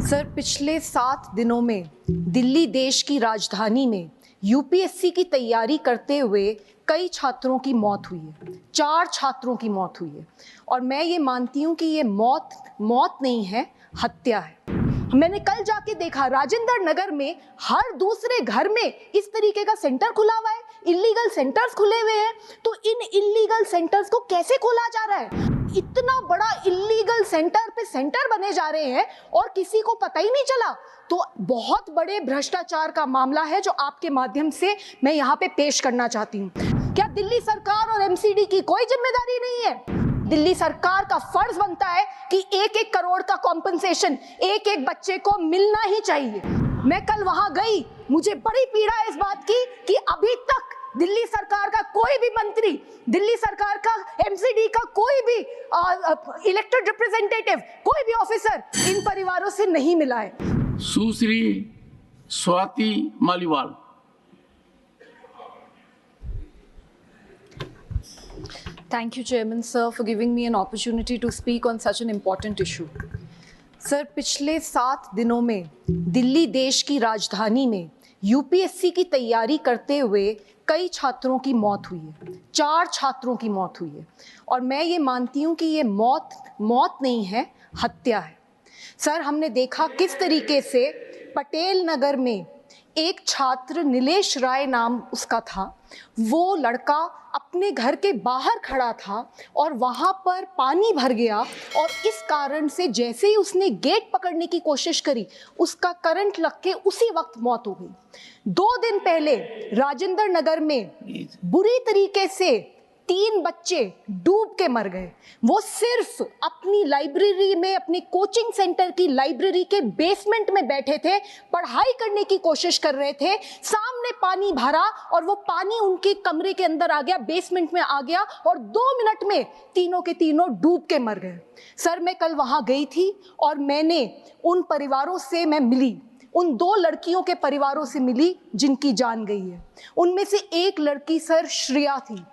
Sir, पिछले 7 दिनों में दिल्ली देश की राजधानी में यूपीएससी की तैयारी करते हुए कई छात्रों की मौत हुई है। 4 छात्रों की मौत हुई है और मैं ये मानती हूँ कि ये मौत नहीं है, हत्या है। मैंने कल जाके देखा, राजेंद्र नगर में हर दूसरे घर में इस तरीके का सेंटर खुला हुआ है, इलीगल सेंटर्स खुले हुए हैं। तो इन इलीगल सेंटर्स को कैसे खोला जा रहा है? इतना बड़ा इलीगल सेंटर पे सेंटर बने जा रहे हैं और किसी को पता ही नहीं चला। तो बहुत बड़े भ्रष्टाचार का मामला है जो आपके माध्यम से मैं यहाँ पे पेश करना चाहती हूँ। क्या दिल्ली सरकार और एमसीडी की कोई जिम्मेदारी नहीं है? दिल्ली सरकार का फर्ज बनता है कि 1-1 करोड़ का कॉम्पनसेशन एक बच्चे को मिलना ही चाहिए। मैं कल वहां गई, मुझे बड़ी पीड़ा है इस बात की कि अभी तक दिल्ली सरकार का कोई भी मंत्री, दिल्ली सरकार का एमसीडी का कोई भी इलेक्टेड रिप्रेजेंटेटिव, कोई भी ऑफिसर इन परिवारों से नहीं मिला है। Sushri Swati Maliwal. Thank you, Chairman Sir, for giving me an opportunity to speak on such an important issue. Sir, पिछले 7 दिनों में दिल्ली देश की राजधानी में यूपीएससी की तैयारी करते हुए कई छात्रों की मौत हुई है। 4 छात्रों की मौत हुई है और मैं ये मानती हूँ कि ये मौत नहीं है, हत्या है। सर, हमने देखा किस तरीके से पटेल नगर में एक छात्र, नीलेश राय नाम उसका था, वो लड़का अपने घर के बाहर खड़ा था और वहाँ पर पानी भर गया और इस कारण से जैसे ही उसने गेट पकड़ने की कोशिश करी, उसका करंट लग के उसी वक्त मौत हो गई। 2 दिन पहले राजेंद्र नगर में बुरी तरीके से 3 बच्चे डूब के मर गए। वो सिर्फ अपनी लाइब्रेरी में, अपनी कोचिंग सेंटर की लाइब्रेरी के बेसमेंट में बैठे थे, पढ़ाई करने की कोशिश कर रहे थे, सामने पानी भरा और वो पानी उनके कमरे के अंदर आ गया, बेसमेंट में आ गया और 2 मिनट में तीनों के तीनों डूब के मर गए। सर, मैं कल वहां गई थी और मैंने उन परिवारों से मिली, उन 2 लड़कियों के परिवारों से मिली जिनकी जान गई है। उनमें से एक लड़की सर श्रेया थी,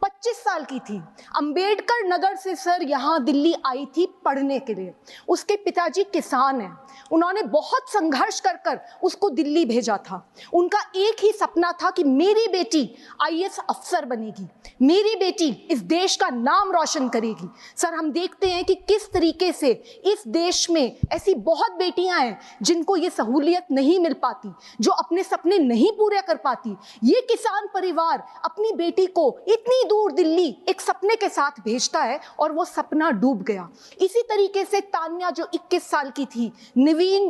25 साल की थी, अंबेडकर नगर से सर यहाँ दिल्ली आई थी पढ़ने के लिए। उसके पिताजी किसान हैं, उन्होंने बहुत संघर्ष कर उसको दिल्ली भेजा था। उनका एक ही सपना था कि मेरी बेटी आईएएस अफसर बनेगी, मेरी बेटी इस देश का नाम रोशन करेगी। सर, हम देखते हैं कि किस तरीके से इस देश में ऐसी बहुत बेटियां हैं जिनको ये सहूलियत नहीं मिल पाती, जो अपने सपने नहीं पूरे कर पाती। ये किसान परिवार अपनी बेटी को इतनी दूर दिल्ली एक सपने के साथ भेजता है और वो सपना डूब गया। इसी तरीके से तान्या जो 21 साल की थी, नवीन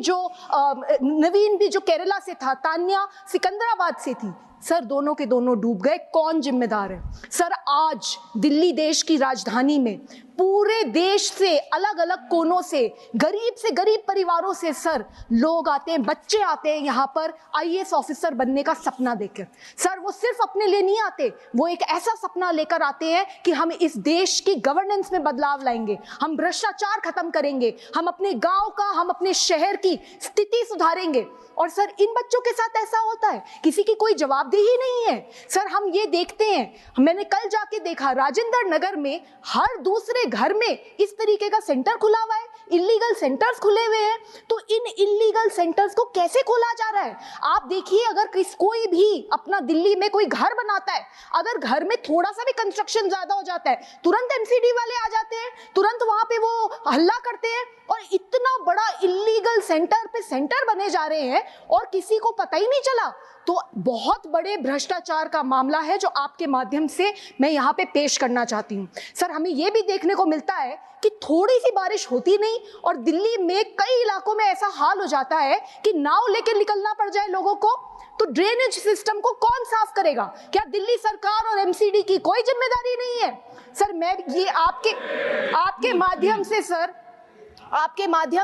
भी जो केरला से था, तान्या सिकंदराबाद से थी। सर, दोनों के दोनों डूब गए। कौन जिम्मेदार है? सर, आज दिल्ली देश की राजधानी में पूरे देश से, अलग अलग कोनों से, गरीब परिवारों से सर लोग आते हैं, बच्चे आते हैं यहाँ पर आईएएस ऑफिसर बनने का सपना देकर। सर, वो सिर्फ अपने लिए नहीं आते, वो एक ऐसा सपना लेकर आते हैं कि हम इस देश की गवर्नेंस में बदलाव लाएंगे, हम भ्रष्टाचार खत्म करेंगे, हम अपने गांव का, हम अपने शहर की स्थिति सुधारेंगे। और सर, इन बच्चों के साथ ऐसा होता है, किसी की कोई जवाबदेही नहीं है। सर, हम ये देखते हैं, मैंने कल जाके देखा, राजेंद्र नगर में हर दूसरे घर में इस तरीके का सेंटर खुला हुआ है, इलीगल सेंटर्स खुले हुए हैं। तो इन इलीगल सेंटर्स को कैसे खोला जा रहा है? आप देखिए, अगर कोई भी अपना दिल्ली में कोई घर बनाता है, अगर घर में थोड़ा सा भी कंस्ट्रक्शन ज्यादा हो जाता है, तुरंत एमसीडी वाले आ जाते हैं, तुरंत वहां पे वो हल्ला करते हैं और इतना बड़ा इलीगल सेंटर पे सेंटर बने जा रहे हैं और किसी को पता ही नहीं चला। तो बहुत बड़े भ्रष्टाचार का मामला है जो आपके माध्यम से मैं यहाँ पे पेश करना चाहती हूँ। सर, हमें ये भी देखने को मिलता है कि थोड़ी सी बारिश होती नहीं और दिल्ली में कई इलाकों में ऐसा हाल हो जाता है कि नाव लेके निकलना पड़ जाए लोगों को। तो ड्रेनेज सिस्टम को कौन साफ करेगा? क्या दिल्ली सरकार और एमसीडी की कोई जिम्मेदारी नहीं है? सर, मैं ये आपके माध्यम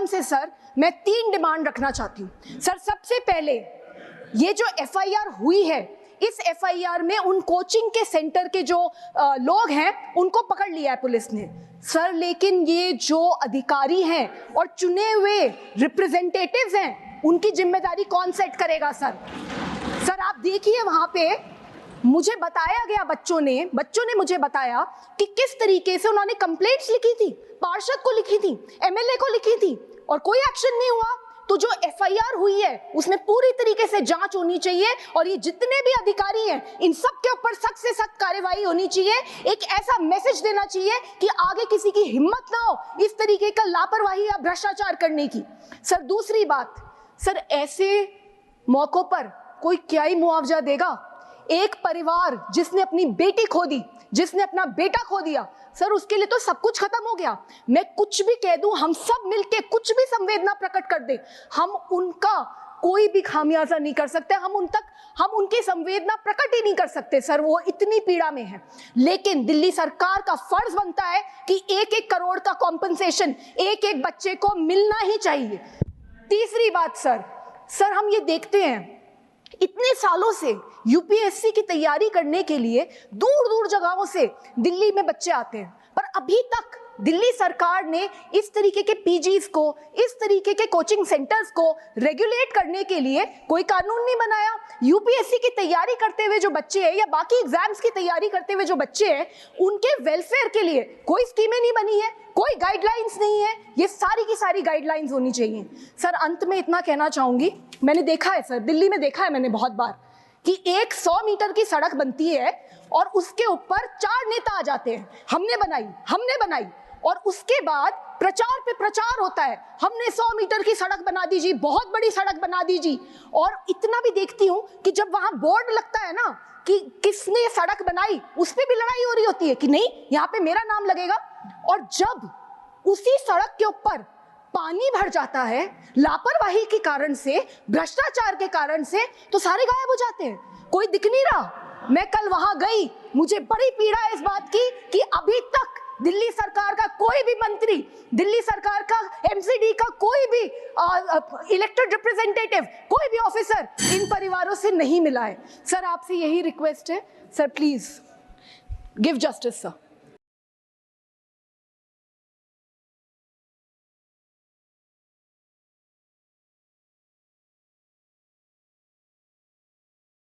से सर मैं 3 डिमांड रखना चाहती हूँ। सर, सबसे पहले ये जो एफआईआर हुई है, इस एफआईआर में उन कोचिंग के सेंटर के जो लोग हैं उनको पकड़ लिया है पुलिस ने सर, लेकिन ये जो अधिकारी हैं और चुने हुए रिप्रेजेंटेटिव्स हैं, उनकी जिम्मेदारी कौन सेट करेगा? सर आप देखिए, वहां पे मुझे बताया गया, बच्चों ने मुझे बताया कि किस तरीके से उन्होंने कंप्लेंट्स लिखी थी, पार्षद को लिखी थी, एमएलए को लिखी थी और कोई एक्शन नहीं हुआ। तो तो जो एफआईआर हुई है उसमें पूरी तरीके से जांच होनी चाहिए और ये जितने भी अधिकारी हैं इन सब के ऊपर सख्त से सख्त कार्रवाई होनी चाहिए। एक ऐसा मैसेज देना चाहिए कि आगे किसी की हिम्मत ना हो इस तरीके का लापरवाही या भ्रष्टाचार करने की। सर दूसरी बात, सर ऐसे मौकों पर कोई क्या ही मुआवजा देगा? एक परिवार जिसने अपनी बेटी खो दी, जिसने अपना बेटा खो दिया, सर उसके लिए तो सब कुछ खत्म हो गया। मैं कुछ भी कह दूं, हम सब मिलके कुछ भी संवेदना प्रकट कर दें, हम उनका कोई भी खामियाजा नहीं कर सकते, हम उनकी संवेदना प्रकट ही नहीं कर सकते सर, वो इतनी पीड़ा में है। लेकिन दिल्ली सरकार का फर्ज बनता है कि 1-1 करोड़ का कॉम्पनसेशन एक एक बच्चे को मिलना ही चाहिए। तीसरी बात सर हम ये देखते हैं इतने सालों से यूपीएससी की तैयारी करने के लिए दूर दूर जगहों से दिल्ली में बच्चे आते हैं, पर अभी तक दिल्ली सरकार ने इस तरीके के पीजीज को, इस तरीके के कोचिंग सेंटर्स को रेगुलेट करने के लिए कोई कानून नहीं बनाया। यूपीएससी की तैयारी करते हुए जो बच्चे हैं या बाकी एग्जाम्स की तैयारी करते हुए जो बच्चे हैं उनके वेलफेयर के लिए कोई स्कीमें नहीं बनी है, कोई गाइडलाइंस नहीं है। ये सारी की सारी गाइडलाइंस होनी चाहिए। सर अंत में इतना कहना चाहूंगी, मैंने देखा है सर, दिल्ली में देखा है मैंने बहुत बार कि एक 100 मीटर की सड़क बनती है और उसके ऊपर 4 नेता आ जाते हैं, हमने बनाई, और उसके बाद प्रचार पे प्रचार होता है, हमने 100 मीटर की सड़क बना दीजिए, बहुत बड़ी सड़क बना दीजिए। और इतना भी देखती हूँ कि जब वहां बोर्ड लगता है ना कि किसने सड़क बनाई, उस पर भी लड़ाई हो रही होती है कि नहीं यहाँ पे मेरा नाम लगेगा। और जब उसी सड़क के ऊपर पानी भर जाता है लापरवाही के कारण से, भ्रष्टाचार के कारण से, तो सारे गायब हो जाते हैं, कोई दिख नहीं रहा। मैं कल वहां गई, मुझे बड़ी पीड़ा है इस बात की कि अभी तक दिल्ली सरकार का कोई भी मंत्री, दिल्ली सरकार का एमसीडी का कोई भी इलेक्टेड रिप्रेजेंटेटिव, कोई भी ऑफिसर इन परिवारों से नहीं मिला है। सर आपसे यही रिक्वेस्ट है sir, please give justice sir.